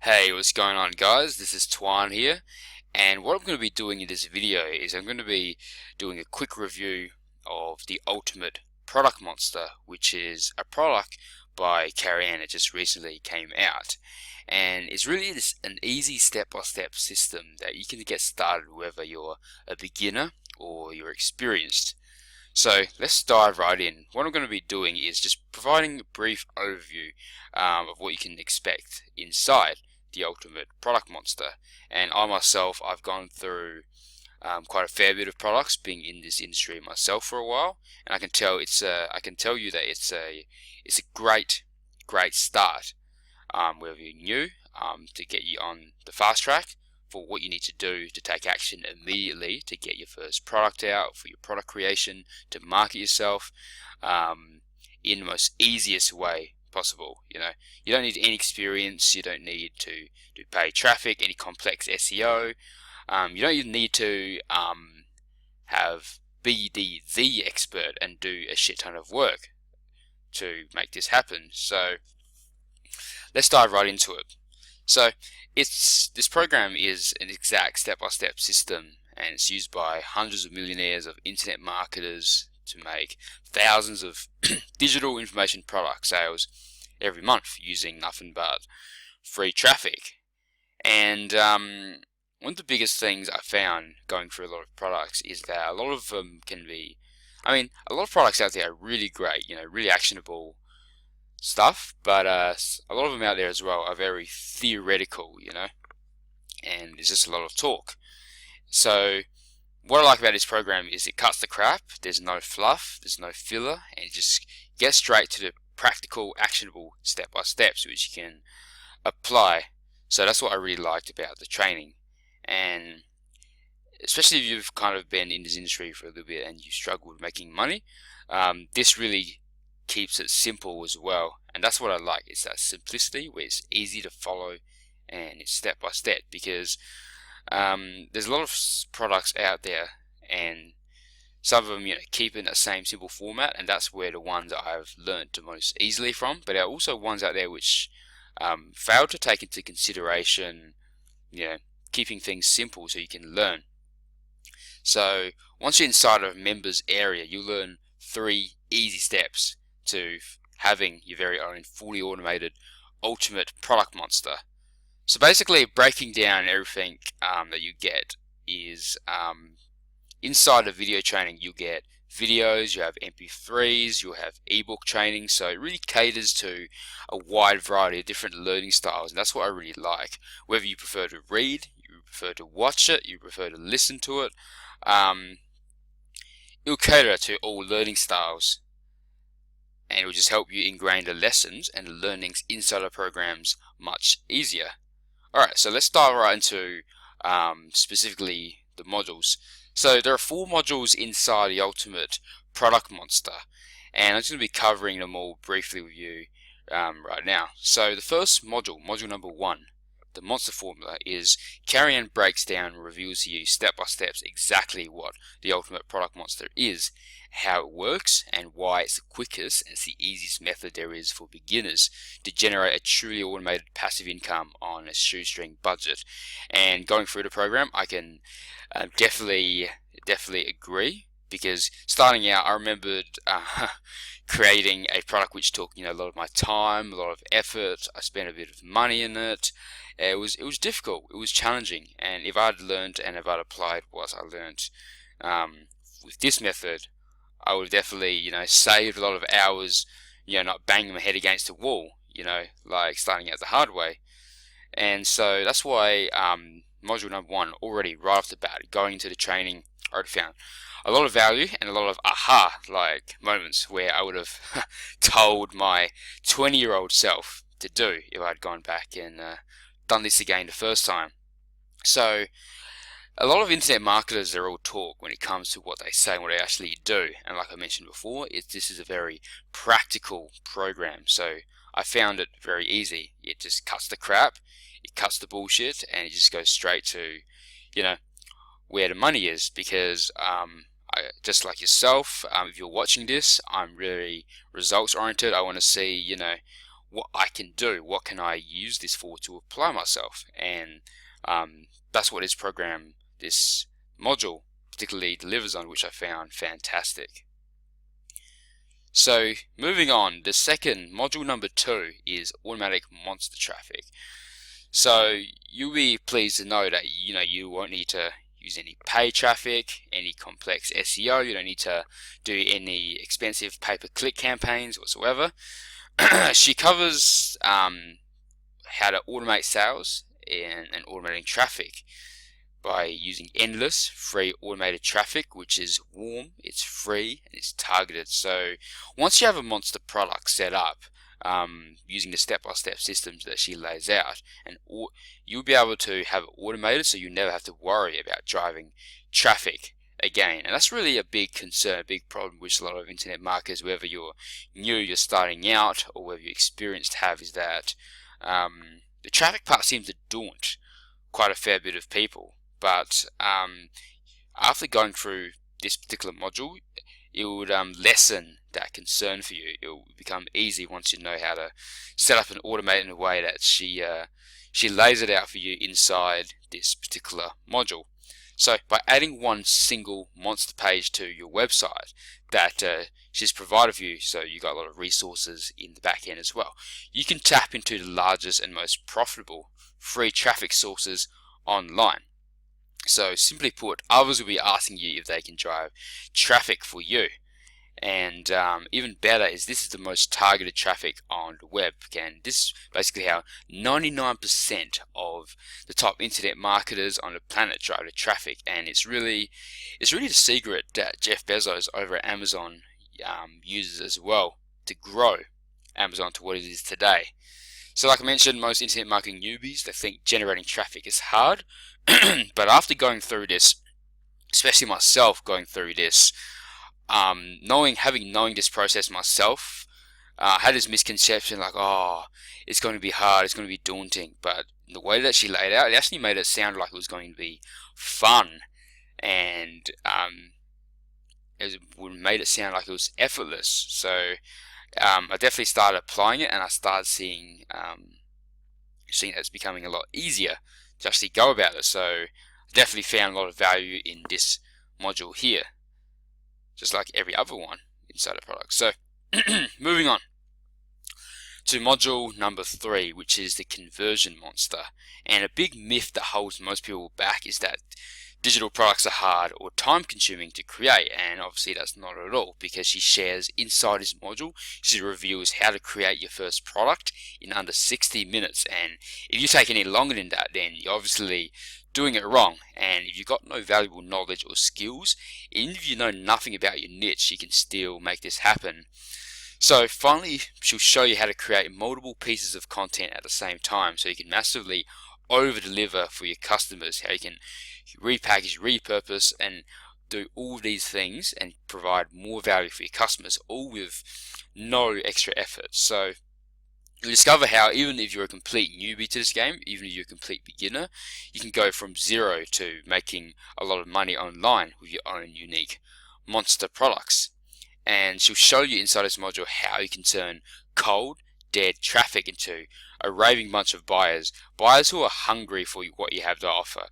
Hey, what's going on, guys? This is Twan here, and what I'm going to be doing in this video is I'm going to be doing a quick review of the Ultimate Product Monster, which is a product by Carian. It just recently came out, and it's really an easy step-by-step system that you can get started whether you're a beginner or you're experienced. So let's dive right in. What I'm going to be doing is just providing a brief overview of what you can expect inside the Ultimate Product Monster. And I myself, I've gone through quite a fair bit of products, being in this industry myself for a while, and I can tell I can tell you that it's a great start, whether you're new, to get you on the fast track for what you need to do to take action immediately to get your first product out, for your product creation, to market yourself in the most easiest way possible. You don't need any experience, you don't need to do paid traffic, any complex SEO. You don't even need to be the expert and do a shit ton of work to make this happen. So let's dive right into it. So this program is an exact step-by-step system, and it's used by hundreds of millionaires of internet marketers to make thousands of digital information product sales every month using nothing but free traffic. And one of the biggest things I found going through a lot of products is that a lot of them can be, a lot of products out there are really great, really actionable stuff, but a lot of them out there as well are very theoretical, and there's just a lot of talk. So what I like about this program is it cuts the crap, there's no fluff, there's no filler, and it just gets straight to the practical, actionable step-by-steps which you can apply. So that's what I really liked about the training, and especially if you've kind of been in this industry for a little bit and you struggle with making money, this really keeps it simple as well, and that's what I like. It's that simplicity where it's easy to follow and it's step by step, because there's a lot of products out there, and some of them keep in the same simple format, and that's where the ones that I've learned the most easily from. But there are also ones out there which fail to take into consideration keeping things simple so you can learn. So once you're inside of a members area, you'll learn 3 easy steps to having your very own fully automated Ultimate Product Monster. So basically, breaking down everything that you get is inside of video training, you get videos, you have MP3s, you'll have ebook training. So it really caters to a wide variety of different learning styles, and that's what I really like. Whether you prefer to read, you prefer to watch it, you prefer to listen to it, it'll cater to all learning styles, and it will just help you ingrain the lessons and the learnings inside the programs much easier. Alright, so let's dive right into specifically the modules. So there are 4 modules inside the Ultimate Product Monster, and I'm just going to be covering them all briefly with you right now. So the first module, module number 1, the Monster Formula, is Carian breaks down and reveals to you step by step exactly what the Ultimate Product Monster is, how it works, and why it's the quickest and it's the easiest method there is for beginners to generate a truly automated passive income on a shoestring budget. And going through the program, I can definitely agree, because starting out, I remembered creating a product which took a lot of my time, a lot of effort. I spent a bit of money in it. It was difficult, it was challenging, and if I'd learned and if I'd applied what I learned with this method, I would have definitely saved a lot of hours, not banging my head against the wall, like starting out the hard way. And so that's why module number 1, already right off the bat, going into the training, I already found a lot of value and a lot of aha like moments where I would have told my 20-year-old self to do if I'd gone back and done this again the first time. So a lot of internet marketers, they're all talk when it comes to what they say and what they actually do, and like I mentioned before, this is a very practical program. So I found it very easy. It just cuts the crap, it cuts the bullshit, and it just goes straight to where the money is. Because just like yourself, if you're watching this, I'm really results oriented. I want to see what I can do, what can I use this for to apply myself, and that's what this module particularly delivers on, which I found fantastic. So moving on, the second module, number 2, is automatic monster traffic. So you'll be pleased to know that you won't need to use any paid traffic, any complex SEO. You don't need to do any expensive pay-per-click campaigns whatsoever. She covers how to automate sales and automating traffic by using endless free automated traffic, which is warm, it's free, and it's targeted. So once you have a monster product set up, using the step-by-step systems that she lays out, and you'll be able to have it automated, so you never have to worry about driving traffic again. And that's really a big concern, a big problem which a lot of internet marketers, whether you're new, you're starting out, or whether you're experienced, have, is that the traffic part seems to daunt quite a fair bit of people. But after going through this particular module, it would lessen that concern for you. It will become easy once you know how to set up and automate in a way that she lays it out for you inside this particular module. So by adding one single monster page to your website that she's provided for you, so you got a lot of resources in the back end as well, you can tap into the largest and most profitable free traffic sources online. So simply put, others will be asking you if they can drive traffic for you. And even better is this is the most targeted traffic on the web. And this is basically how 99% of the top internet marketers on the planet drive the traffic. And it's really the secret that Jeff Bezos over at Amazon uses as well to grow Amazon to what it is today. So like I mentioned, most internet marketing newbies, they think generating traffic is hard. But after going through this, especially myself going through this, knowing this process myself, had this misconception like, oh, it's going to be hard, it's going to be daunting. But the way that she laid it out, it actually made it sound like it was going to be fun, and it made it sound like it was effortless. So I definitely started applying it, and I started seeing that it's becoming a lot easier to actually go about it. So I definitely found a lot of value in this module here, just like every other one inside the product. So moving on to module number 3, which is the conversion monster. And a big myth that holds most people back is that digital products are hard or time consuming to create, and obviously that's not at all, because she shares inside this module, she reveals how to create your first product in under 60 minutes. And if you take any longer than that, then you're obviously doing it wrong. And if you've got no valuable knowledge or skills, even if you know nothing about your niche, you can still make this happen. So finally, she'll show you how to create multiple pieces of content at the same time, so you can massively over deliver for your customers, how you can repackage, repurpose, and do all these things and provide more value for your customers, all with no extra effort. So you'll discover how even if you're a complete newbie to this game, even if you're a complete beginner, you can go from zero to making a lot of money online with your own unique monster products. And she'll show you inside this module how you can turn cold, dead traffic into a raving bunch of buyers who are hungry for what you have to offer,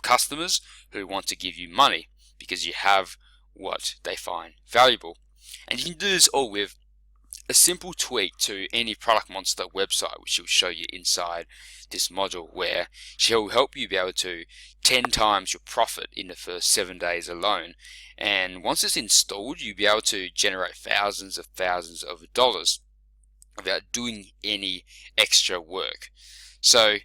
customers who want to give you money because you have what they find valuable. And you can do this all with a simple tweak to any Product Monster website, which she'll show you inside this module, where she'll help you be able to 10 times your profit in the first 7 days alone. And once it's installed, you'll be able to generate thousands of dollars without doing any extra work. So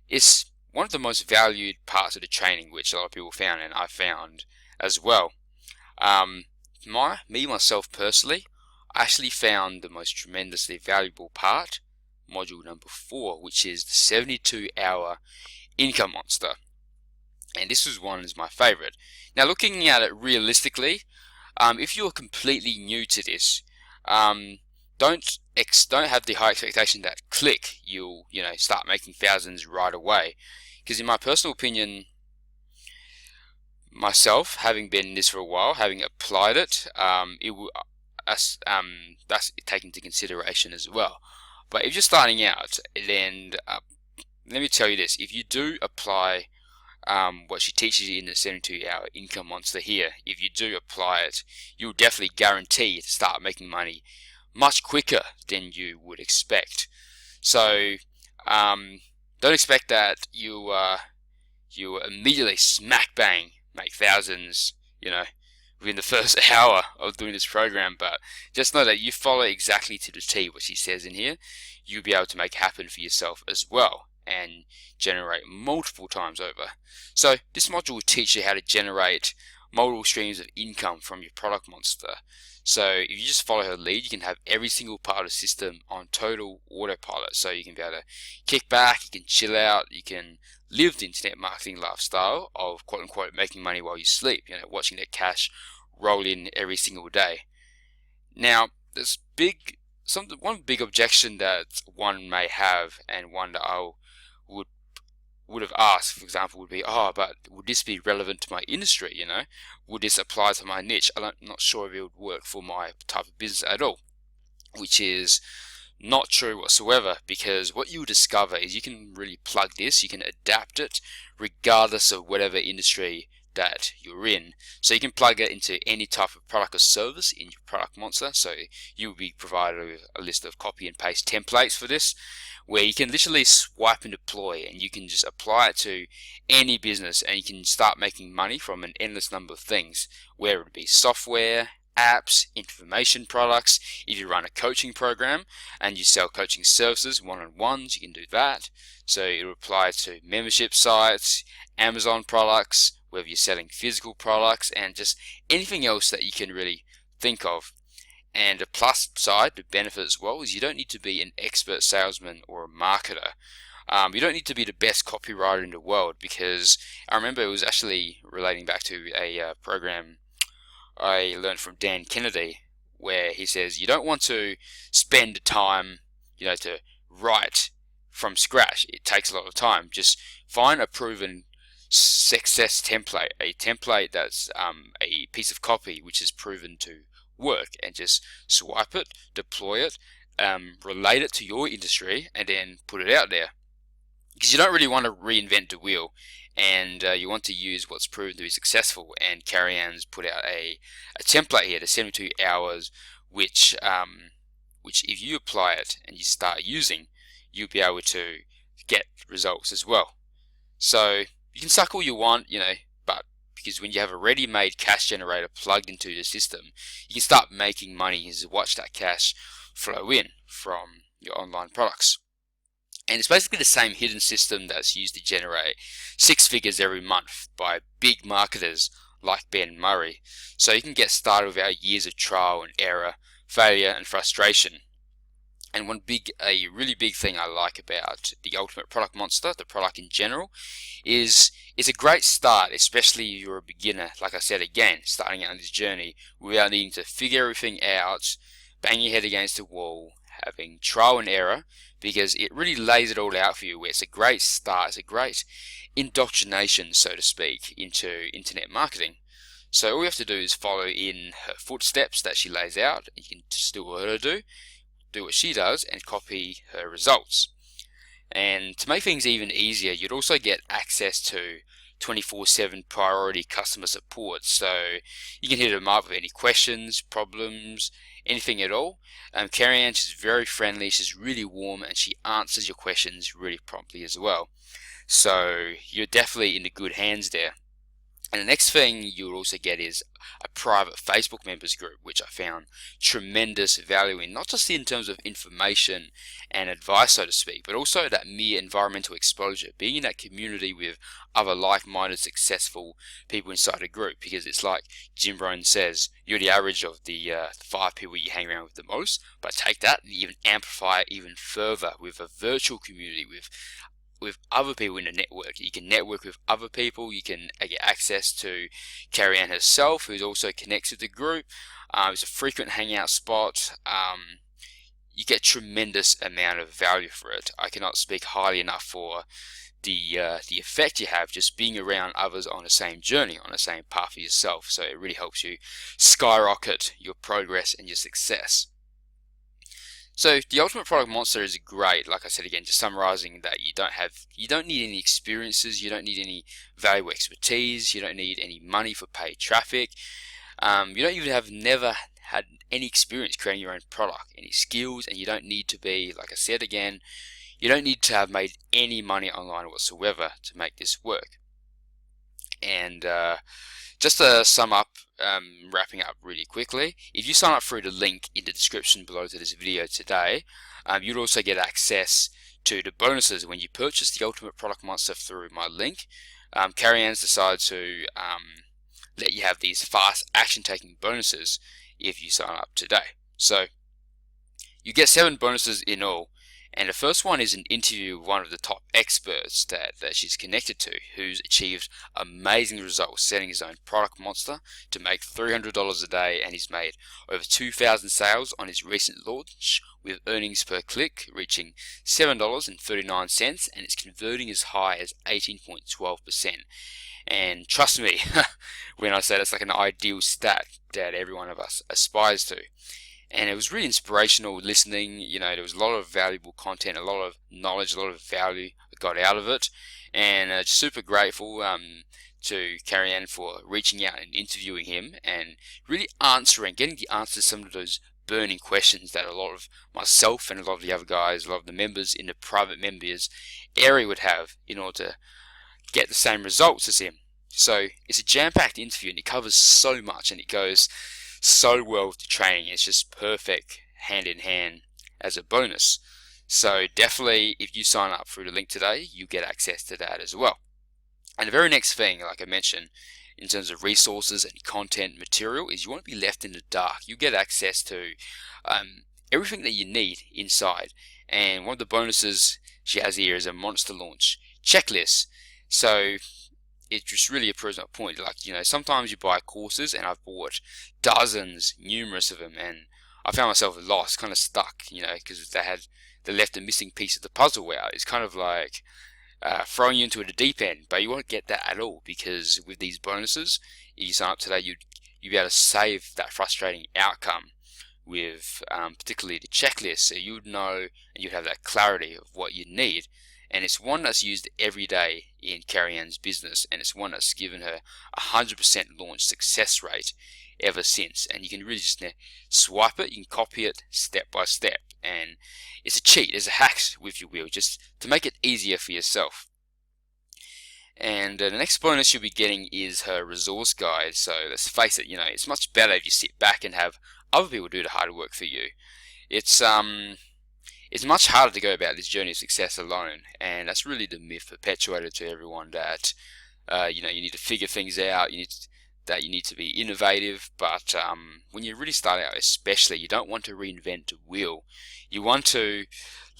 it's one of the most valued parts of the training, which a lot of people found, and I found as well. Myself personally, I actually found the most tremendously valuable part, module number 4, which is the 72-hour income monster. And this one is my favorite. Now, looking at it realistically, if you're completely new to this, don't have the high expectation that you'll start making thousands right away. Because in my personal opinion, myself, having been in this for a while, having applied it, that's taken into consideration as well. But if you're starting out, then let me tell you this: if you do apply what she teaches you in the 72-hour income monster here, if you do apply it, you'll definitely guarantee to start making money much quicker than you would expect. So don't expect that you immediately smack bang make thousands, within the first hour of doing this program. But just know that you follow exactly to the T what she says in here, you'll be able to make happen for yourself as well and generate multiple times over. So this module will teach you how to generate multiple streams of income from your product monster. So if you just follow her lead, you can have every single part of the system on total autopilot. So you can be able to kick back, you can chill out, you can live the internet marketing lifestyle of quote unquote making money while you sleep, watching that cash roll in every single day. Now, there's one big objection that one may have, and one that I would have asked, for example, would be, but would this be relevant to my industry? Would this apply to my niche? I'm not sure if it would work for my type of business at all, which is not true whatsoever, because what you will discover is you can really plug this, you can adapt it regardless of whatever industry that you're in. So you can plug it into any type of product or service in your product monster. So you will be provided with a list of copy and paste templates for this, where you can literally swipe and deploy, and you can just apply it to any business, and you can start making money from an endless number of things, whether it be software, apps, information products. If you run a coaching program and you sell coaching services, one-on-ones, you can do that. So it'll apply to membership sites, Amazon products, whether you're selling physical products, and just anything else that you can really think of. And the plus side, the benefit as well, is you don't need to be an expert salesman or a marketer. You don't need to be the best copywriter in the world, because I remember it was actually relating back to a program I learned from Dan Kennedy, where he says you don't want to spend the time, to write from scratch. It takes a lot of time. Just find a proven success template, a template that's a piece of copy which is proven to work, and just swipe it, deploy it, relate it to your industry, and then put it out there. Because you don't really want to reinvent the wheel, and you want to use what's proven to be successful. And Carrie Ann's put out a template here, the 72 hours, which if you apply it and you start using, you'll be able to get results as well. So you can suck all you want, but because when you have a ready-made cash generator plugged into the system, you can start making money as you watch that cash flow in from your online products. And it's basically the same hidden system that's used to generate 6 figures every month by big marketers like Ben Murray. So you can get started without years of trial and error, failure and frustration. And a really big thing I like about the Ultimate Product Monster, the product in general, is it's a great start, especially if you're a beginner, like I said again, starting out on this journey without needing to figure everything out, bang your head against the wall, having trial and error, because it really lays it all out for you, where it's a great start, it's a great indoctrination, so to speak, into internet marketing. So all you have to do is follow in her footsteps that she lays out. You can just do what her do what she does, and copy her results. And to make things even easier, you'd also get access to 24/7 priority customer support, so you can hit them up with any questions, problems, anything at all. Carrie Ann, she's very friendly, she's really warm, and she answers your questions really promptly as well. So you're definitely in the good hands there. And the next thing you'll also get is a private Facebook members group, which I found tremendous value in, not just in terms of information and advice, so to speak, but also that mere environmental exposure, being in that community with other like-minded, successful people inside a group. Because it's like Jim Rohn says, you're the average of the 5 people you hang around with the most, but take that and even amplify it even further with a virtual community, with other people in the network. You can network with other people. You can get access to Carrie Ann herself, who's also connected to the group. It's a frequent hangout spot. You get tremendous amount of value for it. I cannot speak highly enough for the effect you have just being around others on the same journey, on the same path as yourself. So it really helps you skyrocket your progress and your success. So the Ultimate Product Monster is great, like I said again, just summarizing that you don't need any experiences, you don't need any valuable expertise, you don't need any money for paid traffic, you don't even have never had any experience creating your own product, any skills, and you don't need to be, like I said again, you don't need to have made any money online whatsoever to make this work. And just to sum up, wrapping up really quickly, if you sign up through the link in the description below to this video today, you'd also get access to the bonuses when you purchase the Ultimate Product Monster through my link. Carrie-Ann's decided to let you have these fast action-taking bonuses if you sign up today. So you get 7 bonuses in all, and the first one is an interview with one of the top experts that she's connected to, who's achieved amazing results setting his own product monster to make $300 a day, and he's made over 2,000 sales on his recent launch, with earnings per click reaching $7.39, and it's converting as high as 18.12%. And trust me when I say that's like an ideal stat that every one of us aspires to. And it was really inspirational listening. You know, there was a lot of valuable content, a lot of knowledge, a lot of value I got out of it, and just super grateful to Carrie-Ann for reaching out and interviewing him and really getting the answers to some of those burning questions that a lot of myself and a lot of the other guys, a lot of the members in the private members area would have in order to get the same results as him. So it's a jam-packed interview, and it covers so much, and it goes so well with the training. It's just perfect hand in hand as a bonus. So definitely, if you sign up through the link today, you get access to that as well. And the very next thing, like I mentioned, in terms of resources and content material, is you want to be left in the dark. You get access to everything that you need inside. And one of the bonuses she has here is a monster launch checklist. So it just really approves my point. Like, you know, sometimes you buy courses, and I've bought dozens, numerous of them, and I found myself lost, kind of stuck, you know, because they left a missing piece of the puzzle out. It's kind of like throwing you into the deep end, but you won't get that at all, because with these bonuses, if you sign up today, you'd be able to save that frustrating outcome with particularly the checklist, so you would know and you'd have that clarity of what you need. And it's one that's used every day in Carrie-Ann's business, and it's one that's given her a 100% launch success rate ever since. And you can really just swipe it, you can copy it step by step, and it's a cheat, it's a hack, if you will, just to make it easier for yourself. And the next bonus you'll be getting is her resource guide. So let's face it, you know, it's much better if you sit back and have other people do the hard work for you. It's much harder to go about this journey of success alone, and that's really the myth perpetuated to everyone that you know, you need to figure things out, you need to be innovative. But when you really start out, especially, you don't want to reinvent the wheel. You want to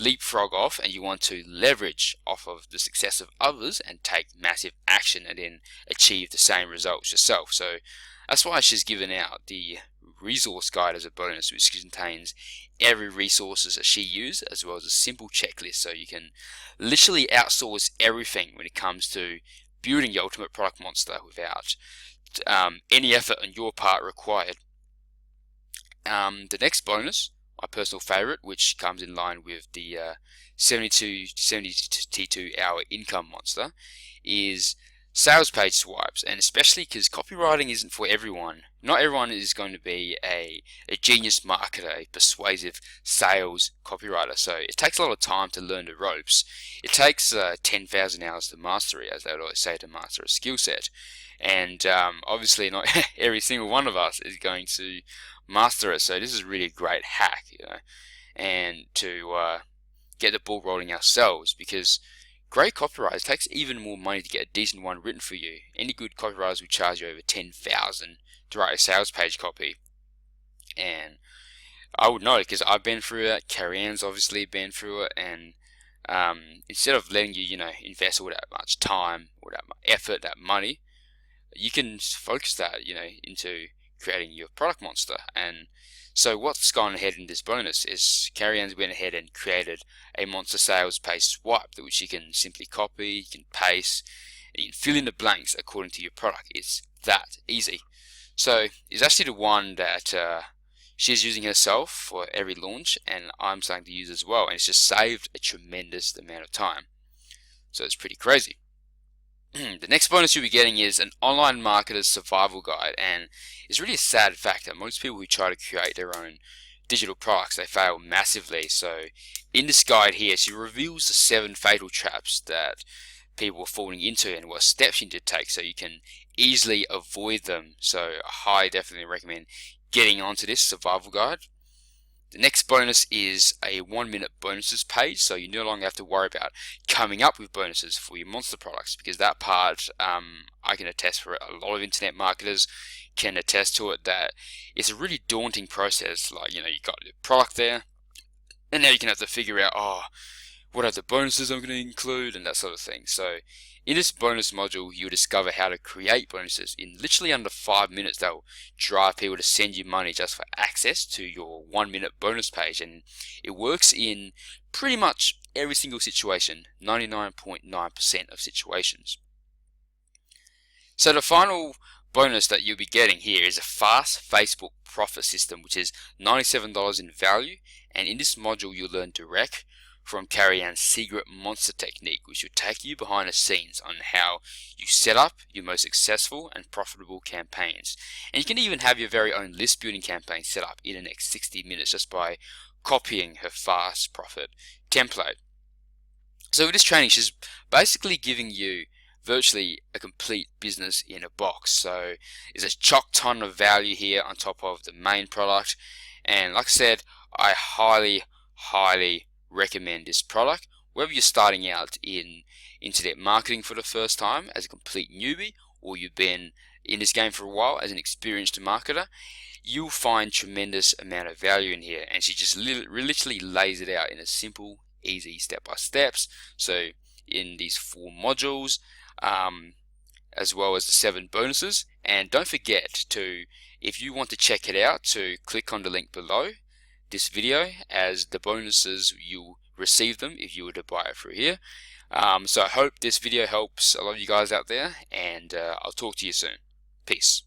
leapfrog off, and you want to leverage off of the success of others and take massive action and then achieve the same results yourself. So that's why she's given out the resource guide as a bonus, which contains every resources that she used, as well as a simple checklist, so you can literally outsource everything when it comes to building your ultimate product monster without any effort on your part required. The next bonus, my personal favorite, which comes in line with the 72 hour income monster, is sales page swipes. And especially because copywriting isn't for everyone. Not everyone is going to be a genius marketer, a persuasive sales copywriter. So it takes a lot of time to learn the ropes. It takes 10,000 hours to master it, as they would always say, to master a skill set. And obviously not every single one of us is going to master it. So this is really a great hack, you know, and to get the ball rolling ourselves, because great copywriters takes even more money to get a decent one written for you. Any good copywriters will charge you over $10,000 to write a sales page copy. And I would know it because I've been through it. Carrie-Ann's obviously been through it. And instead of letting you, you know, invest all that much time, or that effort, that money, you can focus that, you know, into creating your product monster. And so what's gone ahead in this bonus is Carrie-Ann's went ahead and created a monster sales page swipe, which you can simply copy, you can paste, and you can fill in the blanks according to your product. It's that easy. So it's actually the one that she's using herself for every launch, and I'm starting to use as well, and it's just saved a tremendous amount of time. So it's pretty crazy. The next bonus you'll be getting is an online marketer's survival guide, and it's really a sad fact that most people who try to create their own digital products, they fail massively. So in this guide here, she reveals the 7 fatal traps that people are falling into and what steps you need to take so you can easily avoid them. So I definitely recommend getting onto this survival guide. The next bonus is a 1-minute bonuses page, so you no longer have to worry about coming up with bonuses for your monster products, because that part, I can attest for it. A lot of internet marketers can attest to it, that it's a really daunting process. Like, you got your product there, and now you can have to figure out, what are the bonuses I'm going to include, and that sort of thing. So in this bonus module, you'll discover how to create bonuses in literally under 5 minutes. They'll drive people to send you money just for access to your 1-minute bonus page, and it works in pretty much every single situation, 99.9% of situations. So the final bonus that you'll be getting here is a fast Facebook profit system, which is $97 in value, and in this module you'll learn direct from Carrie Ann's secret monster technique, which will take you behind the scenes on how you set up your most successful and profitable campaigns. And you can even have your very own list building campaign set up in the next 60 minutes just by copying her fast profit template. So with this training, she's basically giving you virtually a complete business in a box. So there's a chock ton of value here on top of the main product, and like I said, I highly recommend this product, whether you're starting out in internet marketing for the first time as a complete newbie, or you've been in this game for a while as an experienced marketer. You'll find tremendous amount of value in here, and she just literally lays it out in a simple, easy step-by-steps. So in these 4 modules, as well as the 7 bonuses. And don't forget to, if you want to check it out, to click on the link below this video, as the bonuses, you'll receive them if you were to buy it through here. So I hope this video helps a lot of you guys out there, and I'll talk to you soon. Peace.